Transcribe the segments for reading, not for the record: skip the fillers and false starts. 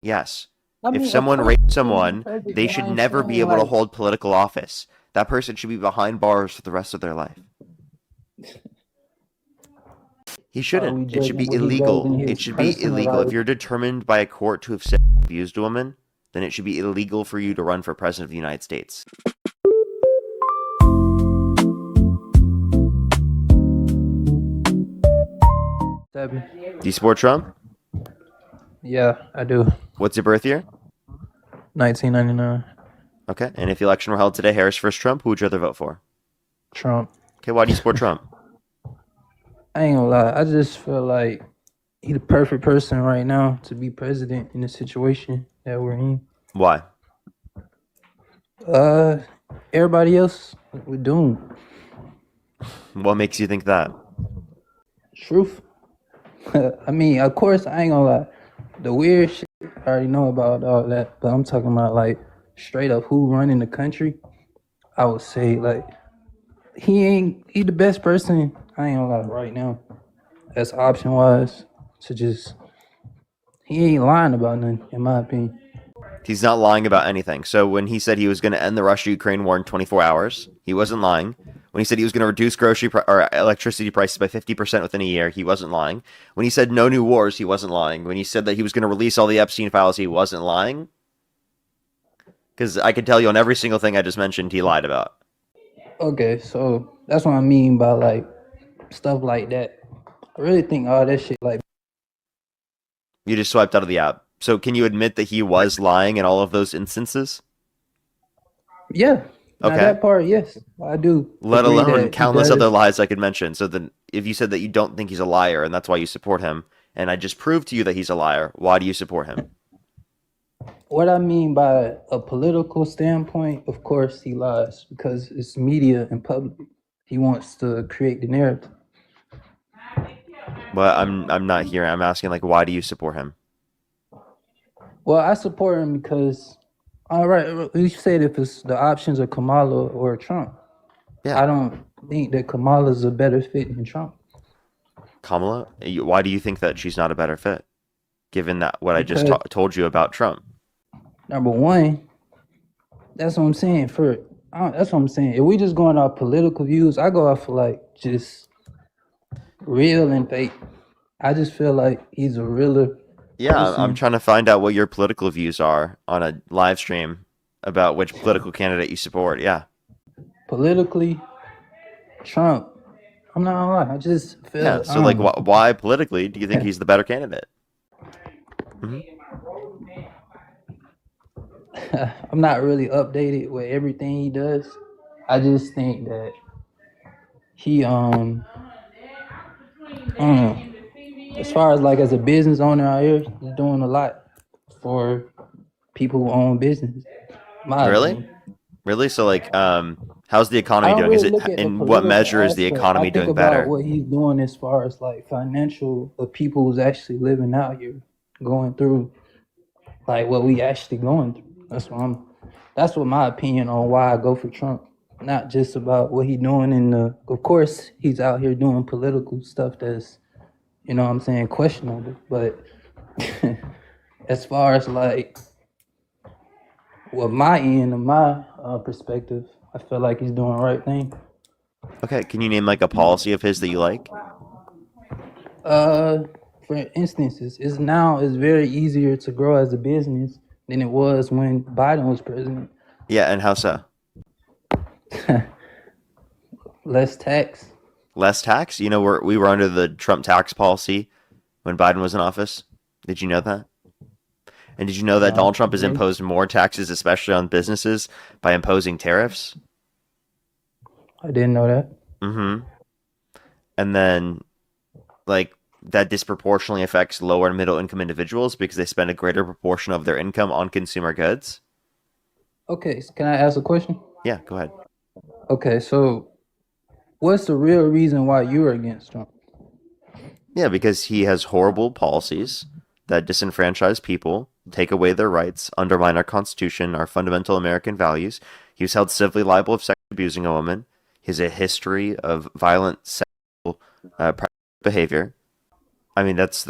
Yes. I If mean, of someone course, raped he can be someone, they president. should I'm never be saying able to like, hold political office. That person should be behind bars for the rest of their life. He are shouldn't. we It should judging be what he does in illegal. It his should be personal illegal. If life? you're determined by a court to have sexually abused a woman, then it should be illegal for you to run for president of the United States. Seven. Do you support Trump? Yeah, I do. What's your birth year? 1999. Okay. And if the election were held today, Harris versus Trump, who would you rather vote for? Trump. Okay. Why do you support Trump? I ain't gonna lie. I just feel like he the perfect person right now to be president in the situation that we're in. Why? Uh, Everybody else, we're doomed. What makes you think that? Truth. I mean, of course, I ain't gonna lie. The weird shit, I already know about all that, but I'm talking about like straight up who running the country. I would say like he the best person. I ain't gonna lie right now. That's option wise to just he ain't lying about nothing in my opinion. He's not lying about anything. So when he said he was going to end the Russia-Ukraine war in 24 hours, he wasn't lying. When he said he was going to reduce or electricity prices by 50% within a year, he wasn't lying. When he said no new wars, he wasn't lying. When he said that he was going to release all the Epstein files, he wasn't lying. Because I can tell you on every single thing I just mentioned, he lied about. Okay, so that's what I mean by like stuff like that. I really think all that shit like You just swiped out of the app. So can you admit that he was lying in all of those instances? yeah. Now Okay. that part, yes, I do Let agree alone that he countless other does. lies I could mention. So then, if you said that you don't think he's a liar and that's why you support him, and I just proved to you that he's a liar, why do you support him? What I mean by a political standpoint, of course, he lies because it's media and public. He wants to create the narrative. Well, I'm not here. I'm asking like, why do you support him? Well, I support him because, all right, you said if it's the options are Kamala or Trump. Yeah, I don't think that Kamala's a better fit than Trump Kamala. Why do you think that she's not a better fit, given that what I just because told you about Trump? number one, that's what I'm saying. That's what I'm saying. If we just going off political views, I go off of like just real and fake. I just feel like he's a realer Yeah, I'm person. trying to find out what your political views are on a live stream about which political candidate you support. Yeah, Politically, Trump. I'm not gonna lie. I just yeah. feel I So like, don't know. why politically do you think he's the better candidate? Hmm. I'm not really updated with everything he does. I just think that he as far as like as a business owner out here, he's doing a lot for people who own business. My Really? opinion. Really? So like, how's the I economy don't doing? Is really it look at the in what political measure is the aspect. I economy think doing about better? what he's doing as far as like financial of people who's actually living out here, going through like what we actually going through. That's what my opinion on why I go for Trump. Not just about what he doing in the of course he's out here doing political stuff that's what I'm saying questionable. But as far as like what my end of my perspective, I feel like he's doing the right thing. Okay, can you name like a policy of his that you like? Uh, for instances, it's very easier to grow as a business than it was when Biden was president. Yeah, and how so? Less tax. Less tax? You know, we were under the Trump tax policy when Biden was in office. Did you know that? And did you know that No, Donald Trump has really? imposed more taxes, especially on businesses, by imposing tariffs? I didn't know that. Mm-hmm. And then, like, that disproportionately affects lower and middle income individuals because they spend a greater proportion of their income on consumer goods. Okay, so can I ask a question? Yeah, go ahead. Okay, so what's the real reason why you're against Trump? Yeah, because he has horrible policies that disenfranchise people, take away their rights, undermine our Constitution, our fundamental American values. He was held civilly liable of sexually abusing a woman. He has a history of violent sexual behavior. I mean, that's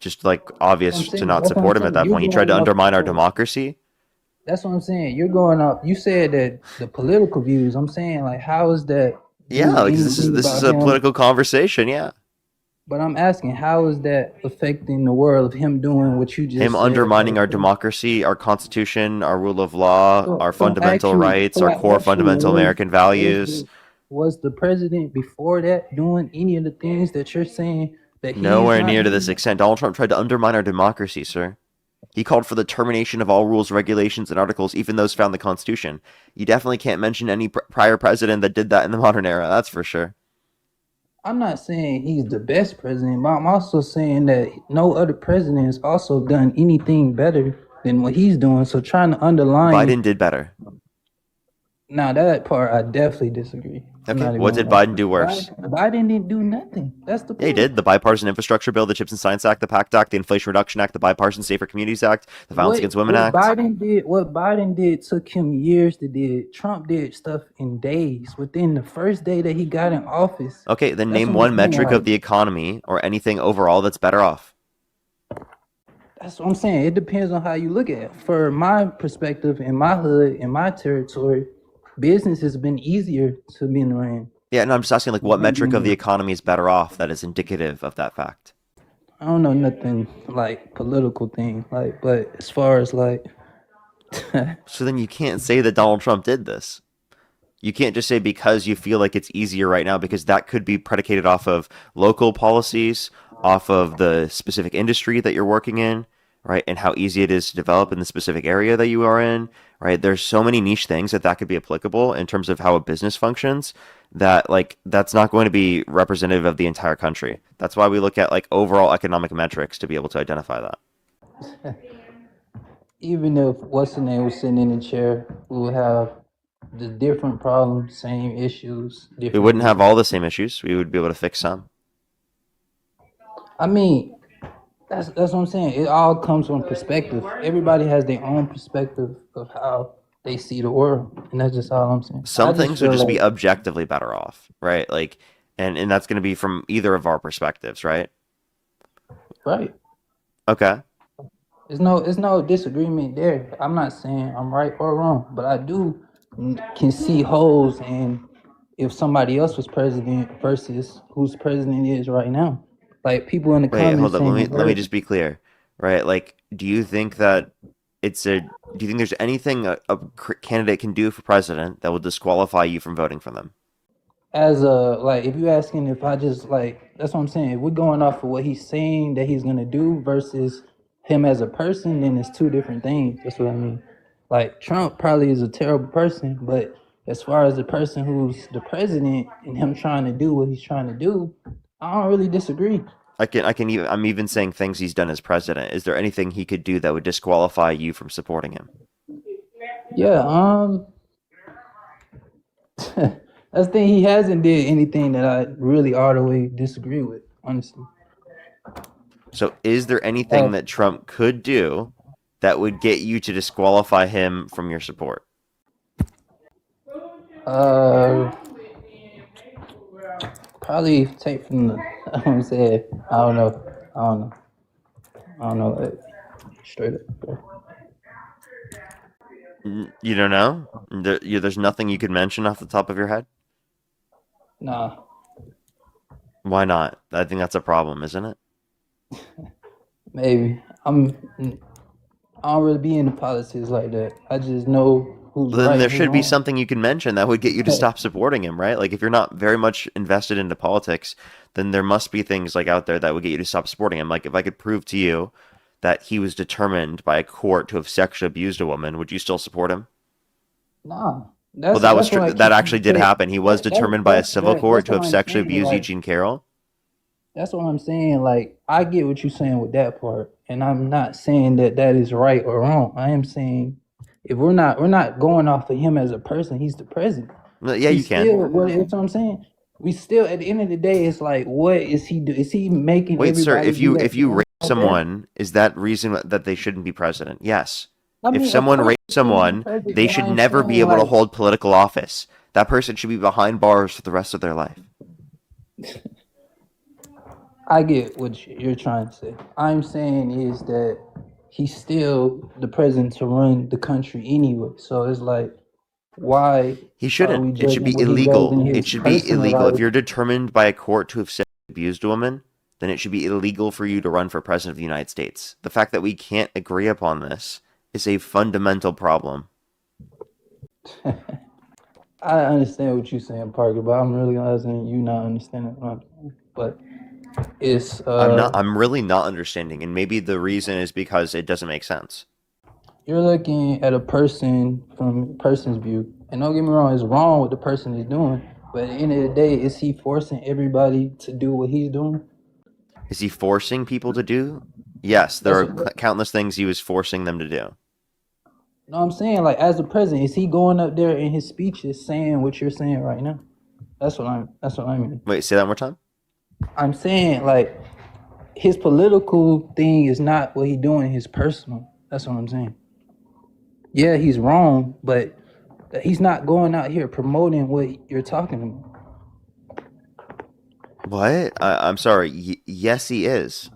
just like What I'm obvious to saying. not That's what I'm support him at saying. that You're point. He tried going to off. undermine our democracy. That's what I'm saying. You're going up. You said that the political views. I'm saying like, how is that Yeah, do because anything this is about a him? political conversation. Yeah, But I'm asking, how is that affecting the world of him doing what you him just said? undermining our democracy, our constitution, our rule of law, our So I ask fundamental you. rights, So our I core ask you, fundamental American values. was the president before that doing any of the things that you're saying that he's Nowhere not near to this doing? extent. Donald Trump tried to undermine our democracy, sir. He called for the termination of all rules, regulations, and articles, even those found in the Constitution. You definitely can't mention any prior president that did that in the modern era, that's for sure. I'm not saying he's the best president, but I'm also saying that no other president has also done anything better than what he's doing. So trying to underline, Biden did better. now that part I definitely disagree. I'm Okay, not even what gonna did lie. Biden do worse? Biden didn't do nothing. That's the Yeah, he point. did. The Bipartisan Infrastructure Bill, the CHIPS and Science Act, the PACT Act, the Inflation Reduction Act, the Bipartisan Safer Communities Act, the Violence Against Women Act. What Biden did took him years to do. Trump did stuff in days. Within the first day that he got in office. Okay, then That's name what I'm one saying. metric Like, of the economy or anything overall that's better off. that's what I'm saying. It depends on how you look at it. For my perspective, in my hood, in my territory, business has been easier to be ran. Yeah, no, I'm just asking, like, what metric of the economy is better off that is indicative of that fact? I don't know nothing like political thing, like, but as far as like, So then you can't say that Donald Trump did this. You can't just say because you feel like it's easier right now, because that could be predicated off of local policies, off of the specific industry that you're working in, right? And how easy it is to develop in the specific area that you are in, right? There's so many niche things that could be applicable in terms of how a business functions that like that's not going to be representative of the entire country. That's why we look at like overall economic metrics to be able to identify that. even if what's the name was sitting in the chair, we would have the different problems, same issues, We different wouldn't have views. all the same issues. We would be able to fix some. I mean, that's what I'm saying. It all comes from perspective. Everybody has their own perspective of how they see the world, and that's just all I'm saying. I Some just things would feel just be like objectively better off, right? Like, and that's going to be from either of our perspectives, right? right. Okay. There's no disagreement there. I'm not saying I'm right or wrong, but I do can see holes in if somebody else was president versus who's president is right now. Like people in the Wait, comments hold up. saying, Let me just be clear, right? Like, do you think that it's a do you think there's anything a candidate can do for president that will disqualify you from voting for them? as a like if you asking if I just like that's what I'm saying. If we're going off of what he's saying that he's gonna do versus him as a person, then it's two different things. That's what I mean. Like Trump probably is a terrible person, but as far as the person who's the president and him trying to do what he's trying to do, I don't really disagree. I'm even saying things he's done as president. Is there anything he could do that would disqualify you from supporting him? Yeah, that's the thing. He hasn't did anything that I really all the way disagree with, honestly. So, is there Uh, anything that Trump could do that would get you to disqualify him from your support? uh Probably take from the. I'm saying I don't know. I don't know. I don't know. Straight up. Bro. You don't know? There's nothing you could mention off the top of your head? Nah, Why not? I think that's a problem, isn't it? maybe I don't really be into politics like that. I just know who's Then right there and who's should be wrong. something you can mention that would get you to stop supporting him, right? Like if you're not very much invested into politics, then there must be things like out there that would get you to stop supporting him. Like if I could prove to you that he was determined by a court to have sexually abused a woman, would you still support him? Nah, Well, that was that's what I that keep actually did saying. happen. He was determined by a civil court That's to what have I'm sexually saying. abused Like Eugene Carroll. that's what I'm saying. Like I get what you're saying with that part, and I'm not saying that that is right or wrong. I am saying if we're not going off of him as a person. He's the president. Yeah, We you can. still what that's what I'm saying. We still at the end of the day, it's like what is he do? Is he making Wait, sir, everybody do that if you rape better? someone, is that reason that they shouldn't be president? Yes. I If mean, of someone course rapes he shouldn't be someone, president, they but should I'm never be saying able to like hold political office. That person should be behind bars for the rest of their life. I get what you're trying to say. I'm saying is that he's still the president to run the country anyway. So it's like, why He are shouldn't. we It should judging be what he does in illegal. It his should be personal illegal. If life? you're determined by a court to have sexually abused a woman, then it should be illegal for you to run for president of the United States. The fact that we can't agree upon this is a fundamental problem. I understand what you're saying, Parker, but I'm realizing you not understanding what I'm saying. But it's I'm really not understanding, and maybe the reason is because it doesn't make sense. you're looking at a person from a person's view, and don't get me wrong, it's wrong what the person is doing. But at the end of the day, is he forcing everybody to do what he's doing? Is he forcing people to do? Yes, there That's are what, countless things he was forcing them to do. no, I'm saying, like, as a president, is he going up there in his speeches saying what you're saying right now? That's what I mean. Wait, say that one more time? I'm saying, like, his political thing is not what he's doing in his personal. That's what I'm saying. Yeah, he's wrong, but he's not going out here promoting what you're talking about. What? I'm sorry. Yes, he is.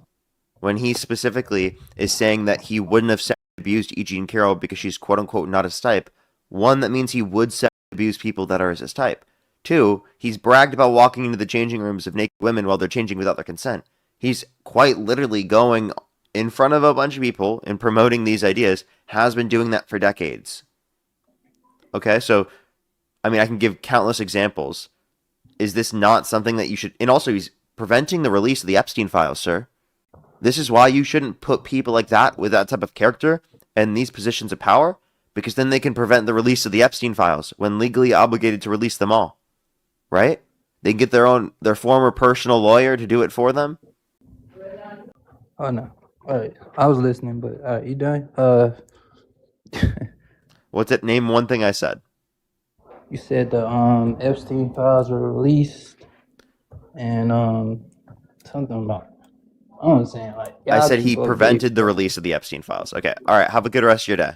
When he specifically is saying that he wouldn't have sexually abused E. Jean Carroll because she's quote unquote not his type. One, that means he would sexually abuse people that are his type. Two, he's bragged about walking into the changing rooms of naked women while they're changing without their consent. He's quite literally going in front of a bunch of people and promoting these ideas, has been doing that for decades. Okay, so, I mean, I can give countless examples. Is this not something that you should... And also, he's preventing the release of the Epstein files, sir. This is why you shouldn't put people like that with that type of character in these positions of power, because then they can prevent the release of the Epstein files when legally obligated to release them all. Right? They can get their former personal lawyer to do it for them. Oh no. All right. I was listening, but all right, you done? What's it? Name one thing I said. You said the Epstein files were released, and something about I'm saying like I y'all said he keep updating prevented the stuff. release of the Epstein files. Okay. All right. Have a good rest of your day.